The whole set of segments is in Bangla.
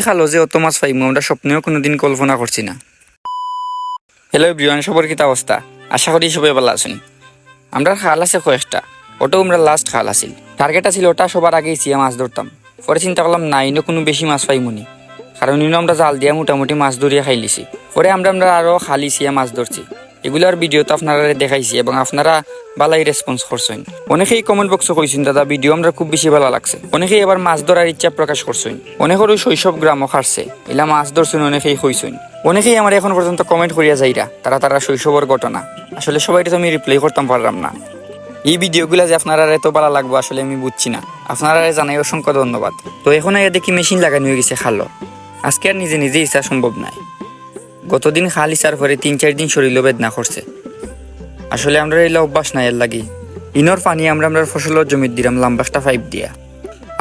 খালো যে অত মাছ পাইমু আমরা স্বপ্নেও কোনোদিন কল্পনা করছি না। হ্যালো এভরিওয়ান, সবার কি অবস্থা? আশা করি সবাই ভালো আছেন। আমরা খাল আছে কয়েকটা, ওটাও আমরা লাস্ট খাল আছিল। টার্গেট আছিল ওটা সবার আগেই চিয়া মাছ ধরতাম। পরে চিন্তা করলাম না, ইনো কোনো বেশি মাছ পাইমুনি, কারণ ইনো আমরা জাল দিয়া মোটামুটি মাছ ধরিয়া খাইলিছি। পরে আমরা আরও খালি চিয়া মাছ ধরছি। এগুলার ভিডিও তো আপনারা দেখাইছি এবং আপনারা ভালাই রেসপন্স করছেন। অনেকেই কমেন্ট বক্সে কইছেন দাদা ভিডিও আমরা খুব বেশি ভালো লাগছে। অনেকেই আবার মাছ ধরার ইচ্ছা প্রকাশ করছেন। অনেকেরও শৈশব গ্রামও খারছে, এলা মাছ ধরছেন অনেকেই কইছেন। অনেকেই আমার এখন পর্যন্ত কমেন্ট করিয়া যাইরা তারা শৈশবের ঘটনা। আসলে সবাইটা তো আমি রিপ্লাই করতাম পারলাম না। এই ভিডিওগুলা যে আপনারা এত ভালো লাগবো আসলে আমি বুঝছি না। আপনারা জানাই অসংখ্য ধন্যবাদ। তো এখন দেখি মেশিন লাগানো হয়ে গেছে খালো। আজকে আর নিজে নিজে ইচ্ছা সম্ভব নাই। গতদিন খাল ইচ্ছার পরে 3-4 দিন শরীর বেদনা করছে। আসলে আমরা এলা অভ্যাস নাই এর লাগি। ইনর পানি আমরা ফসলের জমিত দিলাম লম্বা একটা পাইপ দিয়া।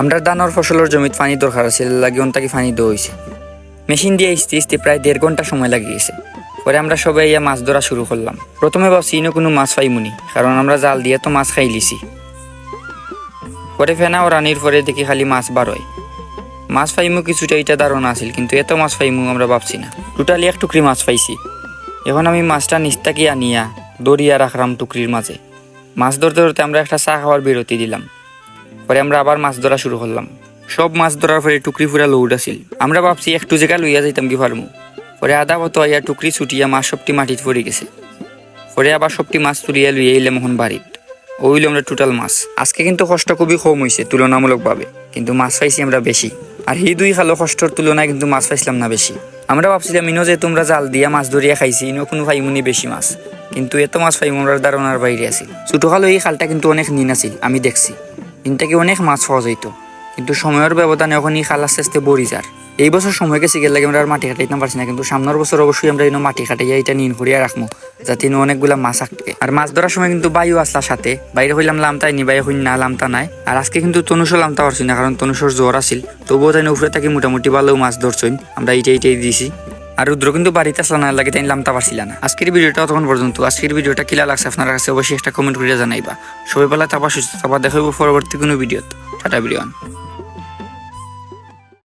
আমরা ধানের ফসলের জমিত পানি দরকার আছে, লাগি অন্তাকি পানি দেওয়া হয়েছে। মেশিন দিয়ে ইস্তে প্রায় 1.5 ঘন্টা সময় লাগিয়েছে। পরে আমরা সবাই মাছ ধরা শুরু করলাম। প্রথমে ভাবছি ইনো কোনো মাছ পাইমুনি, কারণ আমরা জাল দিয়ে তো মাছ খাইলিছি। পরে ফেনা ও রানির পরে দেখি খালি মাছ বার হয়। মাছ পাইমু কিছুটা এটা ধারণা আছিল, কিন্তু এত মাছ পাইমু আমরা ভাবছি না। টোটালি 1 টুকরি মাছ পাইছি। এখন আমি মাছটা নিস্তাকি আনিয়া দরিয়া রাখলাম টুকরির মাঝে। মাছ ধরতে ধরতে আমরা একটা চা খাওয়ার বিরতি দিলাম। পরে আমরা আবার মাছ ধরা শুরু করলাম। সব মাছ ধরার পরে টুকরি ফুরা লোড আছিল। আমরা ভাবছি একটু জায়গা লইয়া যাইতাম কি পারমু। পরে আধা মতো আইয়া টুকরি ছুটিয়া মাছ সবটি মাটিত পড়ে গেছে। পরে আবার সবটি মাছ তুলিয়া লইয়া এলাম এখন বাড়িত। ওইল আমরা টোটাল মাছ। আজকে কিন্তু কষ্ট খুবই কম হয়েছে তুলনামূলকভাবে, কিন্তু মাছ পাইছি আমরা বেশি। আর এই 2 খালো কষ্টর তুলনায় কিন্তু মাছ পাইছিলাম না বেশি। আমরা ভাবছিলাম ইনো যে তোমরা জাল দিয়া মাছ ধরিয়া খাইছি, ইনো কোনো পাইমুনি বেশি মাছ, কিন্তু এত মাছ পাইমু আমরা ধারণার বাইরে আছিল। ছোট খালো এই খালটা কিন্তু অনেক নিন আছিল, আমি দেখছি ইনটাকে অনেক মাছ পাওয়া যাইতো, কিন্তু সময়ের ব্যবধানে এখন এই খাল আস্তে আস্তে বড়ি যার। এই বছর সময় গেছে গেলে আমরা আর মাটি কাটাইতে পারছি না, কিন্তু সামনের বছর অবশ্যই আমরা ইনো মাটি কাটাইয়া এটা নিন করিয়া রাখবো, যাতে ইনো অনেকগুলা মাছ আটকে। আর মাছ ধরার সময় কিন্তু বায়ু আসলার সাথে বাইরে হইলাম লামতাই নি, বাইরে হইন না লামতা নাই। আর আজকে কিন্তু তনুষও লামতা পারছি না, কারণ তনুষর জ্বর আছিল। তবুও তাই উপরে থাকি মোটামুটি ভালো মাছ ধরছইন, আমরা এইটাই দিয়েছি। আর রুদ্র কিন্তু বাড়িতে আসলা না, লাগে তাই লামতা পারছিল না। আজকের ভিডিওটা তখন পর্যন্ত। আজকের ভিডিওটা কিলা লাগছে আপনার কাছে অবশ্যই একটা কমেন্ট করে জানাইবা। সবাই ভালো থাকবা, সুস্থ থাকবা। দেখা হইব পরবর্তী কোনো ভিডিওতে। Tata everyone.